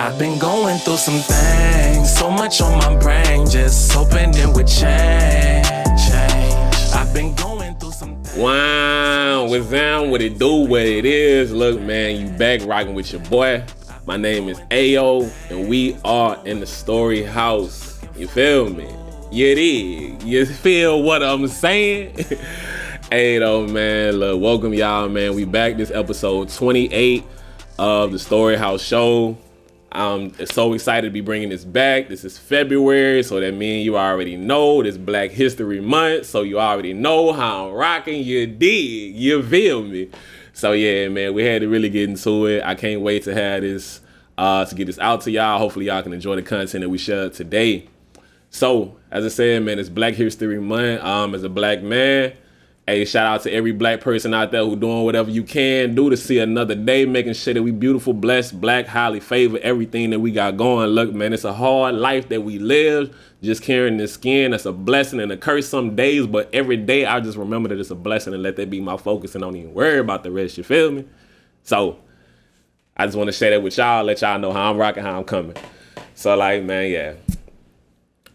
I've been going through some things, so much on my brain, just hoping it would change. I've been going through some things. Wow, what's down, what it do, what it is. Look, man, you back rocking with your boy. My name is Ayo, and we are in the StoryHouse. You feel me? You dig? You feel what I'm saying? Hey, though, man, look, welcome y'all, man. We back. This episode 28 of the StoryHouse show. I'm so excited to be bringing this back. This is February, so that means you already know this Black History Month, so you already know how I'm rocking. You dig? You feel me? So yeah, man, we had to really get into it. I can't wait to have this, to get this out to y'all. Hopefully y'all can enjoy the content that we share today. So, as I said, man, it's Black History Month. As a black man, hey, shout out to every black person out there who doing whatever you can do to see another day, making sure that we beautiful, blessed, black, highly favored, everything that we got going. Look, man, it's a hard life that we live, just carrying this skin. That's a blessing and a curse some days, but every day I just remember that it's a blessing and let that be my focus and don't even worry about the rest, you feel me? So, I just want to share that with y'all, let y'all know how I'm rocking, how I'm coming. So, like, man, yeah.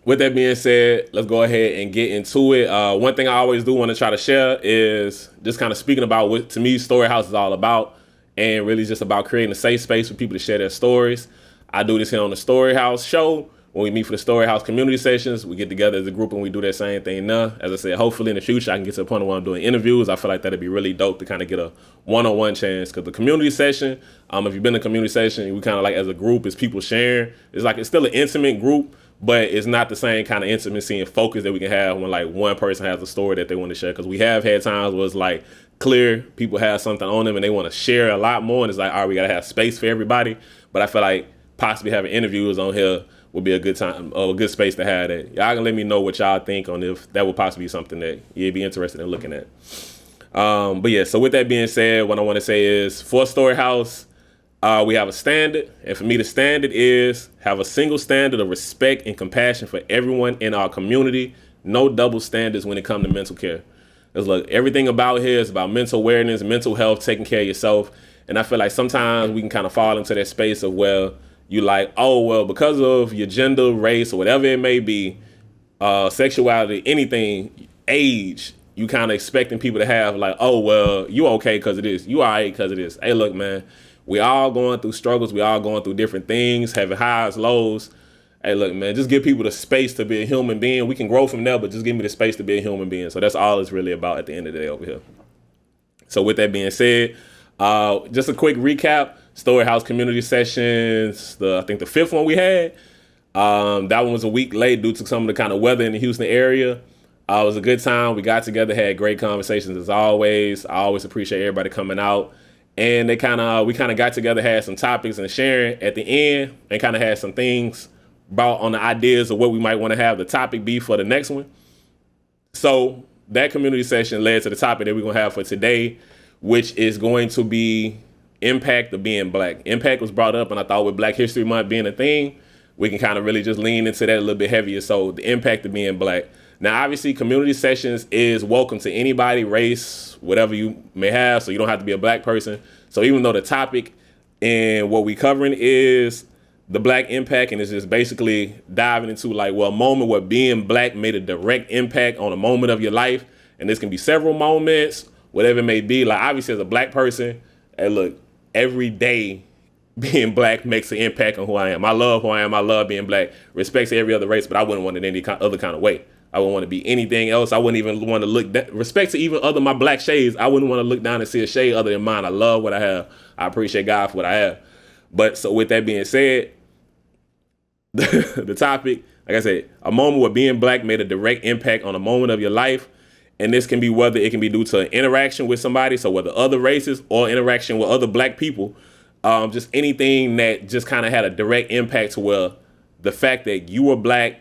With that being said, let's go ahead and get into it. One thing I always do want to try to share is just kind of speaking about what, to me, StoryHouse is all about, and really just about creating a safe space for people to share their stories. I do this here on the StoryHouse show. When we meet for the StoryHouse community sessions, we get together as a group and we do that same thing now. As I said, hopefully in the future, I can get to the point where I'm doing interviews. I feel like that'd be really dope to kind of get a one-on-one chance. Because the community session, if you've been in a community session, we kind of like as a group, it's people sharing. It's still an intimate group, but it's not the same kind of intimacy and focus that we can have when like one person has a story that they want to share. Because we have had times where it's like clear, people have something on them and they want to share a lot more. And it's like, all right, we got to have space for everybody. But I feel like possibly having interviews on here would be a good time, or a good space to have that. Y'all can let me know what y'all think on if that would possibly be something that you'd be interested in looking at. But yeah, so with that being said, what I want to say is for StoryHouse, we have a standard, and for me, the standard is have a single standard of respect and compassion for everyone in our community. No double standards when it comes to mental care. Because look, everything about here is about mental awareness, mental health, taking care of yourself. And I feel like sometimes we can kind of fall into that space of where you like, oh, well, because of your gender, race, or whatever it may be, sexuality, anything, age, you kind of expecting people to have like, oh, well, you okay because of this. You all right because of this. Hey, look, man. We all going through struggles. We all going through different things, having highs, lows. Hey, look, man, just give people the space to be a human being. We can grow from there, but just give me the space to be a human being. So that's all it's really about at the end of the day over here. So with that being said, just a quick recap. StoryHouse community sessions, I think the fifth one we had. That one was a week late due to some of the kind of weather in the Houston area. It was a good time. We got together, had great conversations as always. I always appreciate everybody coming out. And we kind of got together, had some topics and sharing at the end, and kind of had some things about on the ideas of what we might want to have the topic be for the next one. So that community session led to the topic that we're going to have for today, which is going to be impact of being black. Impact was brought up, and I thought with Black History Month being a thing, we can kind of really just lean into that a little bit heavier. So the impact of being black. Now, obviously, community sessions is welcome to anybody, race, whatever you may have, so you don't have to be a black person. So even though the topic and what we covering is the black impact, and it's just basically diving into like, well, a moment where being black made a direct impact on a moment of your life, and this can be several moments, whatever it may be. Like, obviously, as a black person, hey, look, every day being black makes an impact on who I am. I love who I am. I love being black. Respect to every other race, but I wouldn't want it any other kind of way. I wouldn't want to be anything else. I wouldn't even want to look respect to even other my black shades. I wouldn't want to look down and see a shade other than mine. I love what I have. I appreciate God for what I have. But so with that being said, the topic, like I said, a moment where being black made a direct impact on a moment of your life. And this can be whether it can be due to an interaction with somebody, so whether other races or interaction with other black people, just anything that just kind of had a direct impact to where the fact that you were black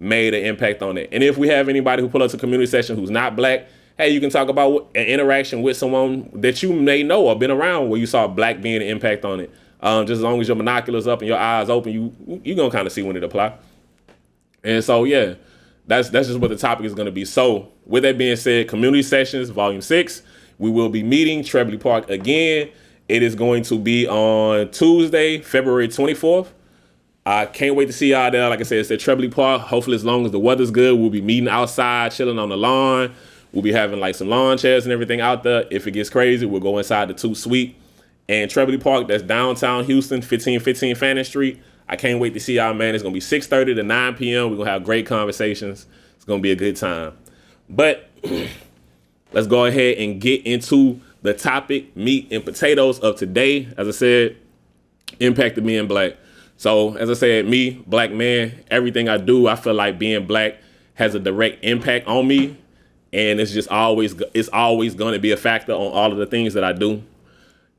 made an impact on it. And if we have anybody who pull up to community session who's not black, hey, you can talk about an interaction with someone that you may know or been around where you saw black being an impact on it. Just as long as your binoculars up and your eyes open, you gonna kind of see when it apply. And so, yeah, that's just what the topic is gonna be. So with that being said, community sessions, volume 6, we will be meeting Trebley Park again. It is going to be on Tuesday, February 24th. I can't wait to see y'all there. Like I said, it's at Trebley Park. Hopefully, as long as the weather's good, we'll be meeting outside, chilling on the lawn. We'll be having like some lawn chairs and everything out there. If it gets crazy, we'll go inside the Toot Suite. And Trebley Park, that's downtown Houston, 1515 Fannin Street. I can't wait to see y'all, man. It's going to be 6:30 to 9 p.m. We're going to have great conversations. It's going to be a good time. But let's go ahead and get into the topic, meat and potatoes of today. As I said, impact of being black. So as I said, me, black man, everything I do, I feel like being black has a direct impact on me. And it's always going to be a factor on all of the things that I do.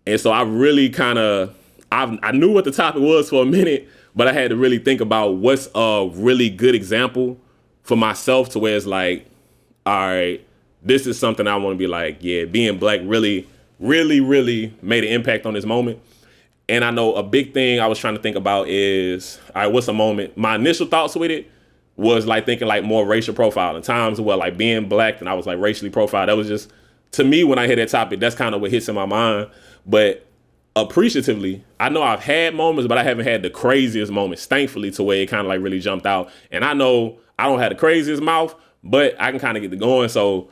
And so I really I knew what the topic was for a minute, but I had to really think about what's a really good example for myself to where it's like, all right, this is something I want to be like, yeah, being black really, really, really made an impact on this moment. And I know a big thing I was trying to think about is, all right, what's a moment? My initial thoughts with it was like thinking like more racial profiling, times where like being black and I was like racially profiled. That was just, to me, when I hear that topic, that's kind of what hits in my mind. But appreciatively, I know I've had moments, but I haven't had the craziest moments, thankfully, to where it kind of like really jumped out. And I know I don't have the craziest mouth, but I can kind of get it going. So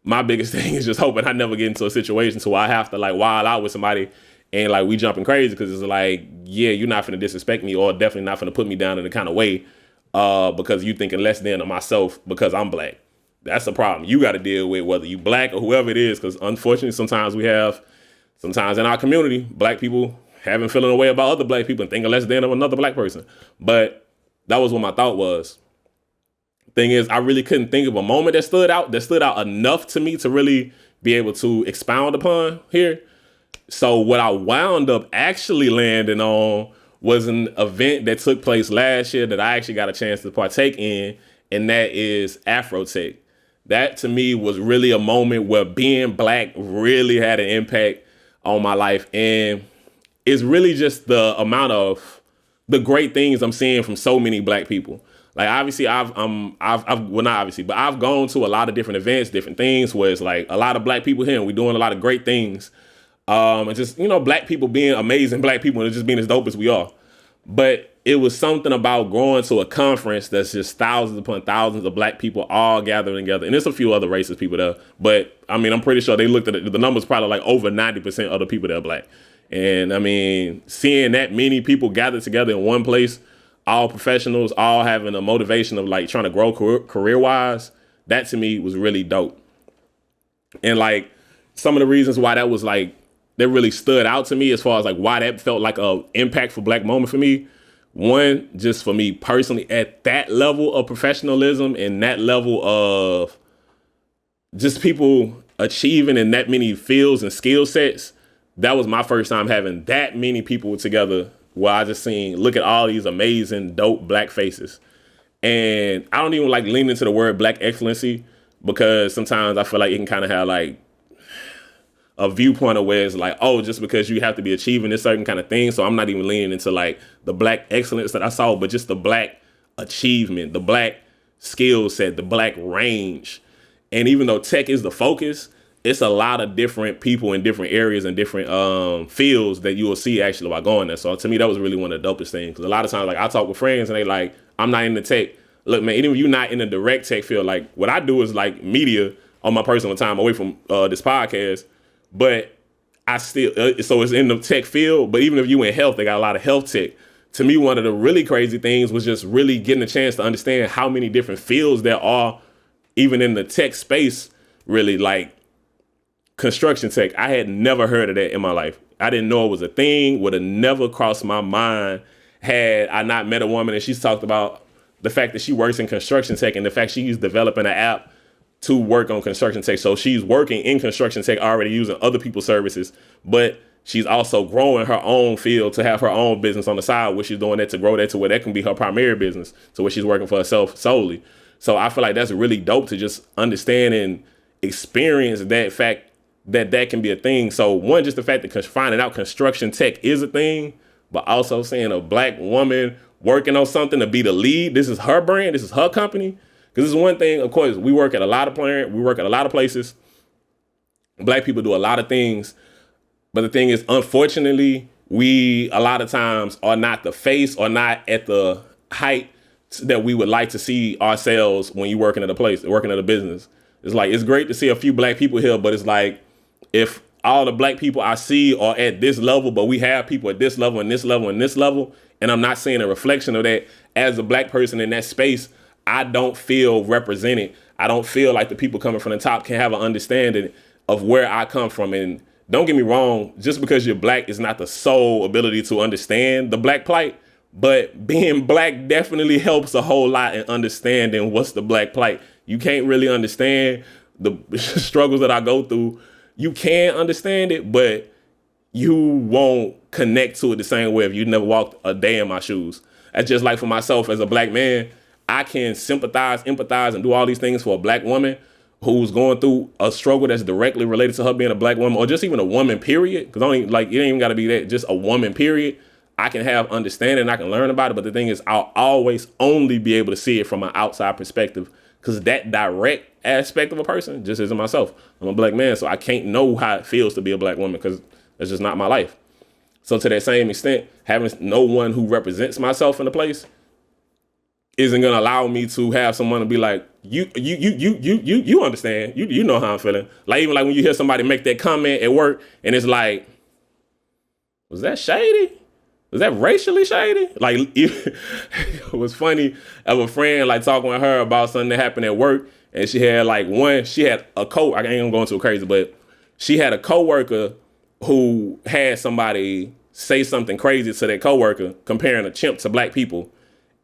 my biggest thing is just hoping I never get into a situation to where I have to like wild out with somebody and like we jumping crazy, because it's like, yeah, you're not finna disrespect me, or definitely not finna put me down in the kind of way because you thinking less than of myself because I'm black. That's the problem you got to deal with, whether you black or whoever it is, because unfortunately sometimes in our community, black people having feeling a way about other black people and thinking less than of another black person. But that was what my thought was. Thing is, I really couldn't think of a moment that stood out enough to me to really be able to expound upon here. So what I wound up actually landing on was an event that took place last year that I actually got a chance to partake in, and that is AfroTech. That to me was really a moment where being black really had an impact on my life. And it's really just the amount of the great things I'm seeing from so many black people. Like obviously I've gone to a lot of different events, different things where it's like a lot of black people here and we're doing a lot of great things. And just, black people being amazing black people and just being as dope as we are. But it was something about going to a conference that's just thousands upon thousands of black people all gathering together. And there's a few other racist people there. But I mean, I'm pretty sure they looked at it. The numbers probably like over 90% of the people that are black. And I mean, seeing that many people gathered together in one place, all professionals, all having a motivation of like trying to grow career wise, that to me was really dope. And like some of the reasons why that was like, that really stood out to me as far as like why that felt like a impactful black moment for me. One, just for me personally, at that level of professionalism and that level of just people achieving in that many fields and skill sets, that was my first time having that many people together where I just seen, look at all these amazing, dope black faces. And I don't even like lean into the word black excellency, because sometimes I feel like it can kind of have like a viewpoint of where it's like, oh, just because you have to be achieving this certain kind of thing. So I'm not even leaning into like the black excellence that I saw, but just the black achievement, the black skill set, the black range. And even though tech is the focus, it's a lot of different people in different areas and different fields that you will see actually while going there. So to me, that was really one of the dopest things. Because a lot of times, like I talk with friends and they like, I'm not in the tech. Look, man, even if you're not in the direct tech field, like what I do is like media on my personal time away from this podcast. But I still, so it's in the tech field, but even if you in health, they got a lot of health tech. To me, one of the really crazy things was just really getting a chance to understand how many different fields there are, even in the tech space, really, like construction tech. I had never heard of that in my life. I didn't know it was a thing, would have never crossed my mind had I not met a woman and she's talked about the fact that she works in construction tech and the fact she's developing an app to work on construction tech. So she's working in construction tech, already using other people's services, but she's also growing her own field to have her own business on the side, where she's doing that to grow that to where that can be her primary business, to where she's working for herself solely. So I feel like that's really dope to just understand and experience that fact that can be a thing. So one, just the fact that finding out construction tech is a thing, but also seeing a black woman working on something to be the lead. This is her brand. This is her company. Because this is one thing, of course, we work at a lot of places. Black people do a lot of things. But the thing is, unfortunately, we a lot of times are not the face or not at the height that we would like to see ourselves when you working at a place, working at a business. It's like, it's great to see a few black people here, but it's like, if all the black people I see are at this level, but we have people at this level and this level and this level, and I'm not seeing a reflection of that as a black person in that space, I don't feel represented. I don't feel like the people coming from the top can have an understanding of where I come from. And don't get me wrong, just because you're black is not the sole ability to understand the black plight, but being black definitely helps a whole lot in understanding what's the black plight. You can't really understand the struggles that I go through. You can understand it, but you won't connect to it the same way if you never walked a day in my shoes. That's just like for myself as a black man, I can sympathize, empathize, and do all these things for a black woman who's going through a struggle that's directly related to her being a black woman, or just even a woman, period. Because it ain't even got to be that, just a woman, period. I can have understanding, I can learn about it, but the thing is, I'll always only be able to see it from an outside perspective, because that direct aspect of a person just isn't myself. I'm a black man, so I can't know how it feels to be a black woman, because that's just not my life. So to that same extent, having no one who represents myself in the place isn't gonna allow me to have someone to be like, you understand, you know how I'm feeling. Like, even like when you hear somebody make that comment at work and it's like, was that shady? Was that racially shady? Like, it was funny of a friend like talking with her about something that happened at work, and she had a co. I ain't gonna go into it crazy, but she had a coworker who had somebody say something crazy to their coworker, comparing a chimp to black people.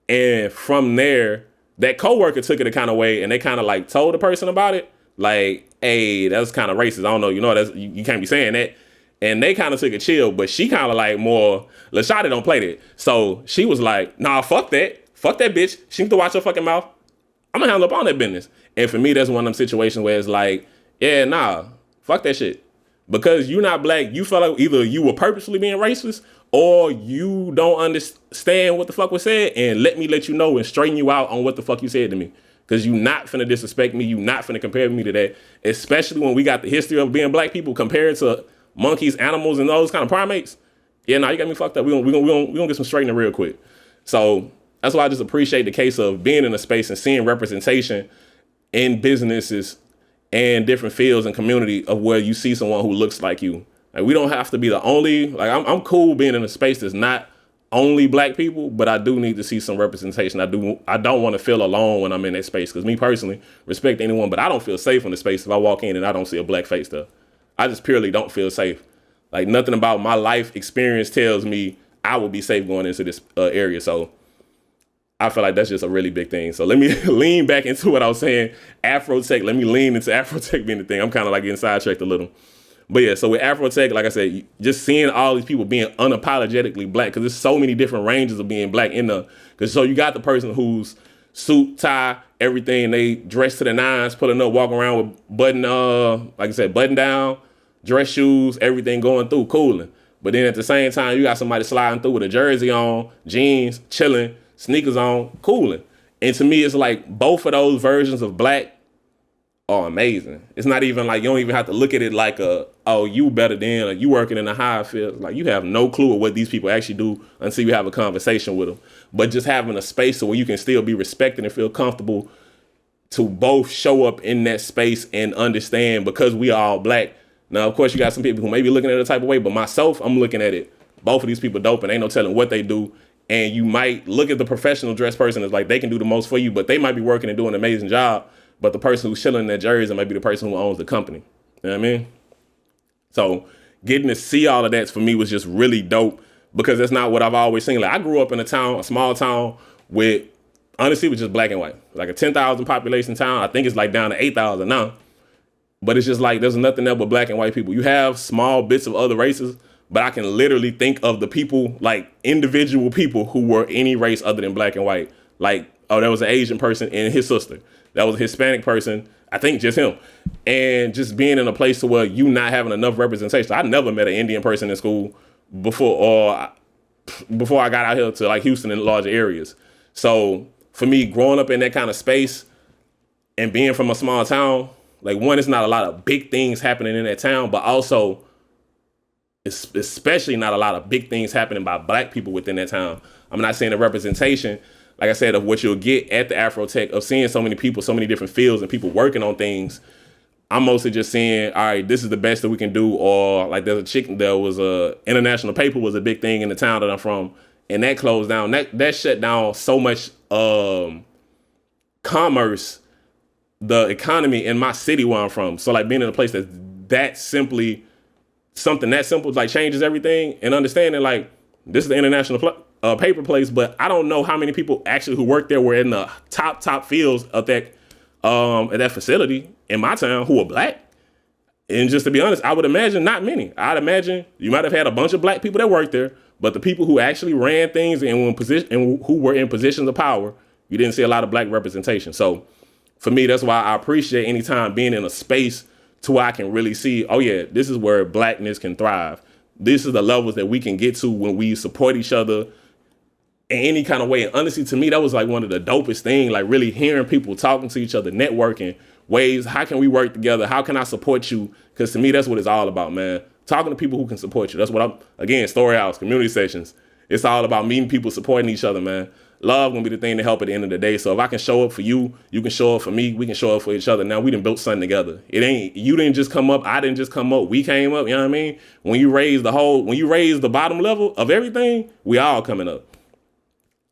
And from there, that coworker took it a kind of way, and they kind of like told the person about it, like, hey, that's kind of racist. I don't know, that's you can't be saying that. And they kind of took a chill, but she kind of like more, LaShawty don't play that. So she was like, nah, fuck that bitch. She needs to watch her fucking mouth. I'm gonna handle up on that business. And for me, that's one of them situations where it's like, yeah, nah, fuck that shit. Because you're not black, you feel like either you were purposely being racist or you don't understand what the fuck was said, and let you know and straighten you out on what the fuck you said to me. Because you not finna disrespect me, you not finna compare me to that, especially when we got the history of being black people compared to monkeys, animals, and those kind of primates. Yeah, nah, you got me fucked up. We gonna get some straightening real quick. So that's why I just appreciate the case of being in a space and seeing representation in businesses and different fields and community of where you see someone who looks like you. Like, we don't have to be the only, like, I'm cool being in a space that's not only black people, but I do need to see some representation. I don't want to feel alone when I'm in that space, because me personally, respect anyone, but I don't feel safe in the space if I walk in and I don't see a black face there. I just purely don't feel safe. Like, nothing about my life experience tells me I will be safe going into this area. So I feel like that's just a really big thing. So let me lean back into what I was saying. AfroTech, let me lean into AfroTech being the thing. I'm kind of like getting sidetracked a little. But yeah, so with AfroTech, like I said, just seeing all these people being unapologetically black, because there's so many different ranges of being black in the, because so you got the person who's suit, tie, everything, they dress to the nines, pulling up, walking around with button down, dress shoes, everything going through, cooling. But then at the same time, you got somebody sliding through with a jersey on, jeans, chilling, sneakers on, cooling. And to me, it's like both of those versions of black are amazing. It's not even like, you don't even have to look at it like you better than, or you working in a high field. Like, you have no clue of what these people actually do until you have a conversation with them. But just having a space where you can still be respected and feel comfortable to both show up in that space and understand, because we are all black. Now, of course, you got some people who may be looking at it a type of way, but myself, I'm looking at it, both of these people dope, and ain't no telling what they do. And you might look at the professional dress person as like they can do the most for you, but they might be working and doing an amazing job. But the person who's chilling in their jersey might be the person who owns the company. You know what I mean? So getting to see all of that for me was just really dope, because that's not what I've always seen. Like, I grew up in a small town with, honestly, with just black and white. Like a 10,000 population town. I think it's like down to 8,000 now. But it's just like, there's nothing there but black and white people. You have small bits of other races, but I can literally think of the people, like individual people who were any race other than black and white. Like, oh, there was an Asian person and his sister. That was a Hispanic person, I think just him. And just being in a place to where you not having enough representation. I never met an Indian person in school before I got out here to like Houston and larger areas. So for me, growing up in that kind of space and being from a small town, like, one, it's not a lot of big things happening in that town, but also especially not a lot of big things happening by black people within that town. I'm not saying the representation, like I said, of what you'll get at the AfroTech, of seeing so many people, so many different fields and people working on things. I'm mostly just saying, all right, this is the best that we can do. Or like there was a International Paper was a big thing in the town that I'm from, and that closed down. That shut down so much commerce, the economy in my city where I'm from. So like being in a place that simply, something that simple like changes everything, and understanding like this is the International Paper place, but I don't know how many people actually who work there were in the top fields of that at that facility in my town who are black. And just to be honest, I would imagine not many. I'd imagine you might have had a bunch of black people that worked there, but the people who actually ran things and who were in positions of power, you didn't see a lot of black representation. So for me, that's why I appreciate any time being in a space to where I can really see, oh yeah, this is where blackness can thrive. This is the levels that we can get to when we support each other in any kind of way. And honestly, to me, that was like one of the dopest things, like really hearing people talking to each other, networking ways. How can we work together? How can I support you? Because to me, that's what it's all about, man. Talking to people who can support you. That's what again, StoryHouse, community sessions. It's all about meeting people, supporting each other, man. Love gonna be the thing to help at the end of the day. So if I can show up for you, you can show up for me, we can show up for each other. Now we done built something together. You didn't just come up, I didn't just come up, we came up, you know what I mean? When you raise the bottom level of everything, we all coming up.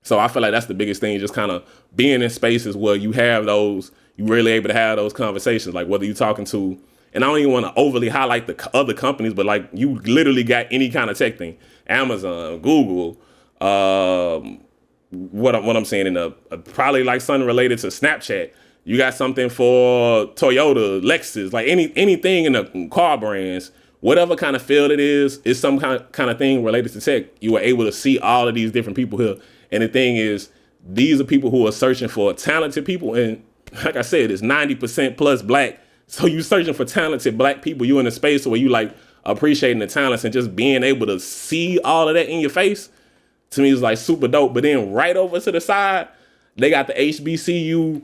So I feel like that's the biggest thing, just kind of being in spaces where you have those, you're really able to have those conversations, like whether you're talking to, and I don't even want to overly highlight the other companies, but like you literally got any kind of tech thing, Amazon, Google, what I'm saying, in probably like something related to Snapchat. You got something for Toyota, Lexus, like anything in the car brands, whatever kind of field it is some kind of thing related to tech. You were able to see all of these different people here. And the thing is, these are people who are searching for talented people. And like I said, it's 90% plus black. So you searching for talented black people. You in a space where you like appreciating the talents and just being able to see all of that in your face. To me, it's like super dope. But then right over to the side, they got the HBCU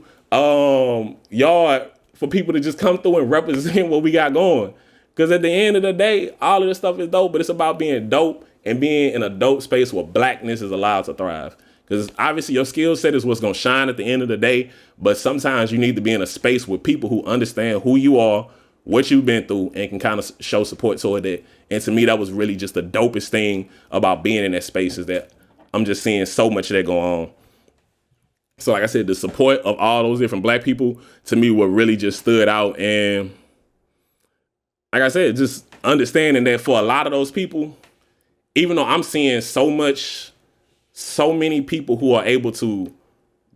yard for people to just come through and represent what we got going. Because at the end of the day, all of this stuff is dope, but it's about being dope and being in a dope space where blackness is allowed to thrive. Because obviously your skill set is what's going to shine at the end of the day. But sometimes you need to be in a space with people who understand who you are, what you've been through, and can kind of show support toward it. And to me, that was really just the dopest thing about being in that space, is that I'm just seeing so much of that go on. So like I said, the support of all those different black people, to me, what really just stood out. And like I said, just understanding that for a lot of those people, even though I'm seeing so many people who are able to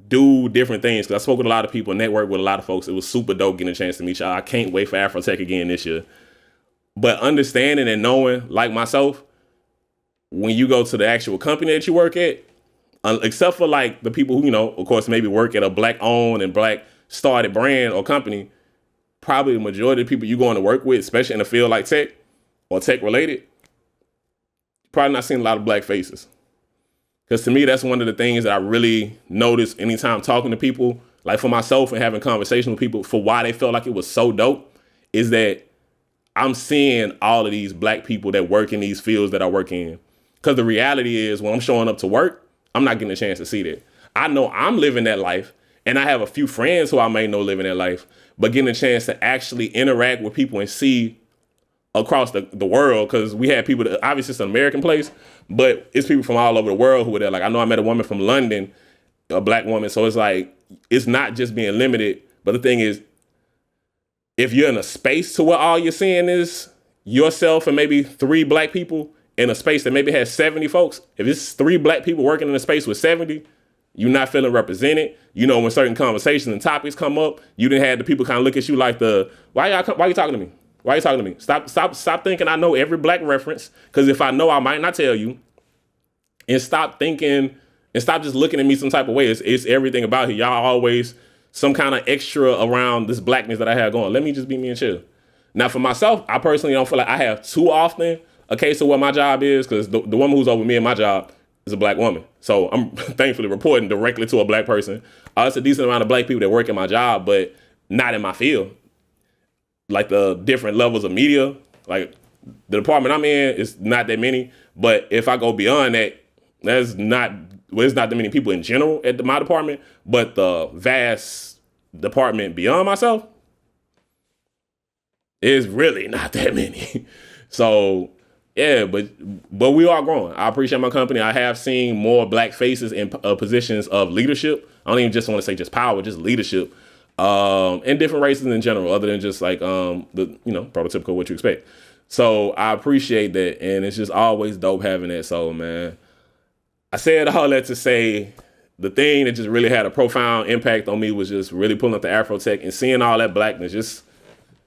do different things, because I spoke with a lot of people, networked with a lot of folks. It was super dope getting a chance to meet y'all. I can't wait for AfroTech again this year. But understanding and knowing, like myself, when you go to the actual company that you work at, except for like the people who, you know, of course, maybe work at a black owned and black started brand or company, probably the majority of the people you're going to work with, especially in a field like tech or tech related, probably not seeing a lot of black faces. Because to me, that's one of the things that I really notice anytime talking to people, like for myself and having conversations with people, for why they felt like it was so dope, is that I'm seeing all of these black people that work in these fields that I work in. Because the reality is, when I'm showing up to work, I'm not getting a chance to see that. I know I'm living that life, and I have a few friends who I may know living that life, but getting a chance to actually interact with people and see across the world, because we had people that, obviously it's an American place, but it's people from all over the world who were there. Like I know I met a woman from London, a black woman. So it's like, it's not just being limited. But the thing is, if you're in a space to where all you're seeing is yourself and maybe 3 black people in a space that maybe has 70 folks, if it's 3 black people working in a space with 70, you're not feeling represented. You know, when certain conversations and topics come up, you didn't have the people kind of look at you like why you talking to me? Why are you talking to me? Stop thinking I know every black reference, because if I know, I might not tell you. And stop thinking and stop just looking at me some type of way. It's everything about here. Y'all always some kind of extra around this blackness that I have going. Let me just be me and chill. Now, for myself, I personally don't feel like I have too often a case of what my job is, because the woman who's over me in my job is a black woman. So I'm thankfully reporting directly to a black person. It's a decent amount of black people that work in my job, but not in my field. Like the different levels of media, like the department I'm in is not that many, but if I go beyond that, it's not that many people in general at my department, but the vast department beyond myself is really not that many. So yeah, but we are growing. I appreciate my company. I have seen more black faces in positions of leadership. I don't even just want to say just power, just leadership, and different races in general, other than just like the prototypical what you expect. So I appreciate that, and it's just always dope having that. So man, I said all that to say the thing that just really had a profound impact on me was just really pulling up the AfroTech and seeing all that blackness. Just,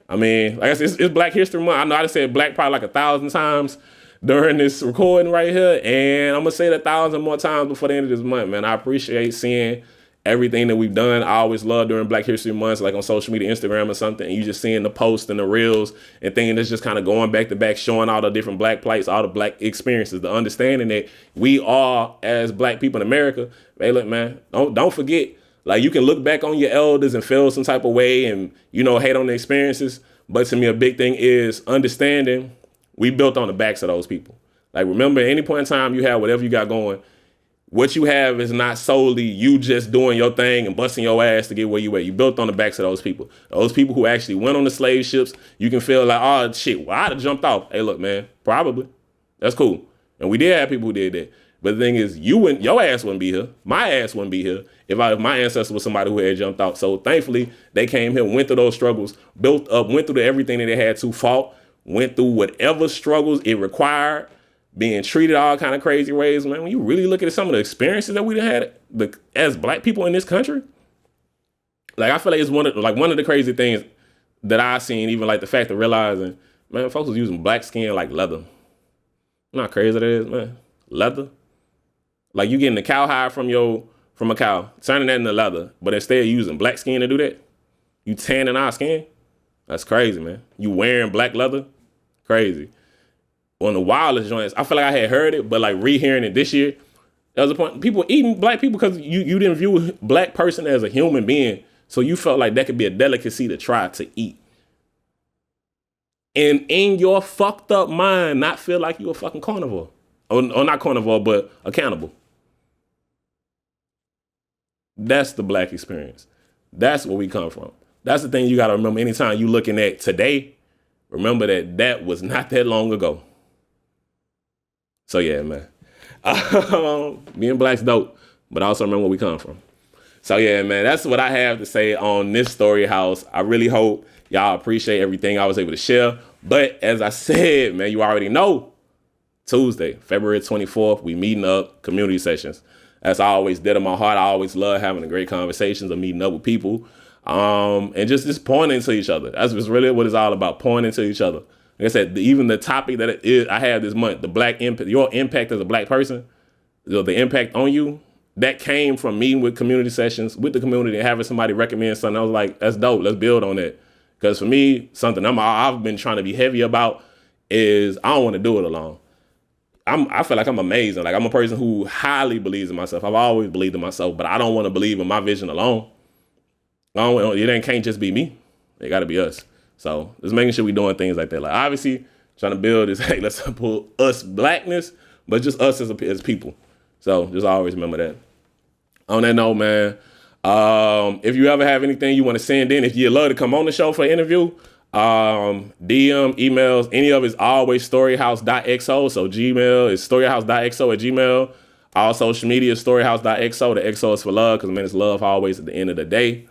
I mean, like I said, it's Black History Month. I know I just said black probably like 1,000 times during this recording right here, and I'm gonna say it 1,000 more times before the end of this month, man. I appreciate seeing everything that we've done. I always love during Black History Months, like on social media, Instagram or something, and you just seeing the posts and the reels and things that's just kind of going back to back, showing all the different black plights, all the black experiences, the understanding that we are as black people in America. Hey, look, man, don't forget, like you can look back on your elders and feel some type of way and, hate on the experiences. But to me, a big thing is understanding we built on the backs of those people. Like, remember, at any point in time you have whatever you got going, what you have is not solely you just doing your thing and busting your ass to get where you at. You built on the backs of those people who actually went on the slave ships. You can feel like, oh shit, well, I'd have jumped off. Hey, look, man, probably. That's cool. And we did have people who did that. But the thing is, your ass wouldn't be here. My ass wouldn't be here if my ancestor was somebody who had jumped out. So thankfully, they came here, went through those struggles, built up, went through everything that they had to, fought, went through whatever struggles it required, being treated all kind of crazy ways. Man, when you really look at some of the experiences that we had as black people in this country, like I feel like it's one of the crazy things that I've seen, even like the fact of realizing, man, folks was using black skin like leather. You know how crazy that is, man? Leather. Like you getting the cowhide from a cow, turning that into leather, but instead of using black skin to do that, you tanning our skin. That's crazy, man. You wearing black leather, crazy. One of the wildest joints. I feel like I had heard it, but like rehearing it this year, there was a point people eating black people because you didn't view a black person as a human being, so you felt like that could be a delicacy to try to eat. And in your fucked up mind, not feel like you a fucking carnivore. Or not carnivore, but a cannibal. That's the black experience. That's where we come from. That's the thing you got to remember anytime you looking at today. Remember that was not that long ago. So yeah, man. Being black's dope, but also remember where we come from. So yeah, man, that's what I have to say on this StoryHouse. I really hope y'all appreciate everything I was able to share. But as I said, man, you already know, Tuesday, February 24th, we meeting up, community sessions. That's always dead in my heart. I always love having the great conversations of meeting up with people, and just pointing to each other. That's really what it's all about, pointing to each other. Like I said, even the topic that I have this month, the black impact, your impact as a black person, the impact on you, that came from meeting with community sessions with the community and having somebody recommend something. I was like, that's dope. Let's build on that. Because for me, something I've been trying to be heavy about is I don't want to do it alone. I feel like I'm amazing. Like I'm a person who highly believes in myself. I've always believed in myself, but I don't want to believe in my vision alone. It can't just be me. It got to be us. So just making sure we're doing things like that. Like obviously trying to build this, hey, let's pull us blackness, but just us as people. So just always remember that. On that note, man, if you ever have anything you want to send in, if you'd love to come on the show for an interview, DM, emails, any of it's always storyhouse.xo. So Gmail is storyhouse.xo at Gmail. All social media is storyhouse.xo. The XO is for love because, man, it's love always at the end of the day.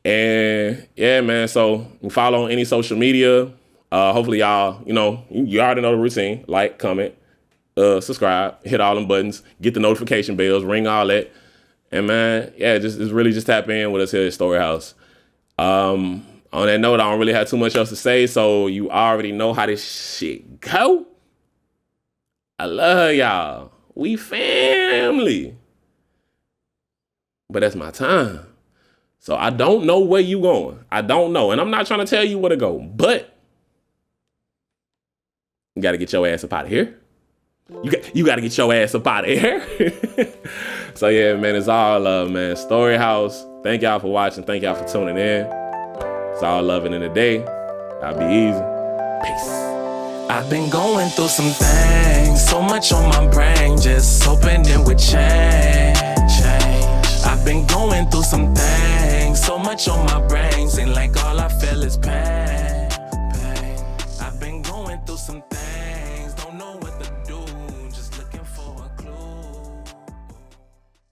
And yeah, man, so you follow on any social media. Hopefully y'all, you already know the routine. Like, comment, subscribe, hit all them buttons, get the notification bells, ring all that. And man, yeah, just really just tap in with us here at StoryHouse. On that note, I don't really have too much else to say, so you already know how this shit go. I love y'all. We family. But that's my time. So I don't know where you going. I don't know. And I'm not trying to tell you where to go, but you got to get your ass up out of here. You got to get your ass up out of here. So yeah, man, it's all love, man. StoryHouse. Thank y'all for watching. Thank y'all for tuning in. It's all loving in the day. I'll be easy. Peace. I've been going through some things, so much on my brain, just hoping it would change. I've been going through some things, so much on my brain, seem like all I feel is pain.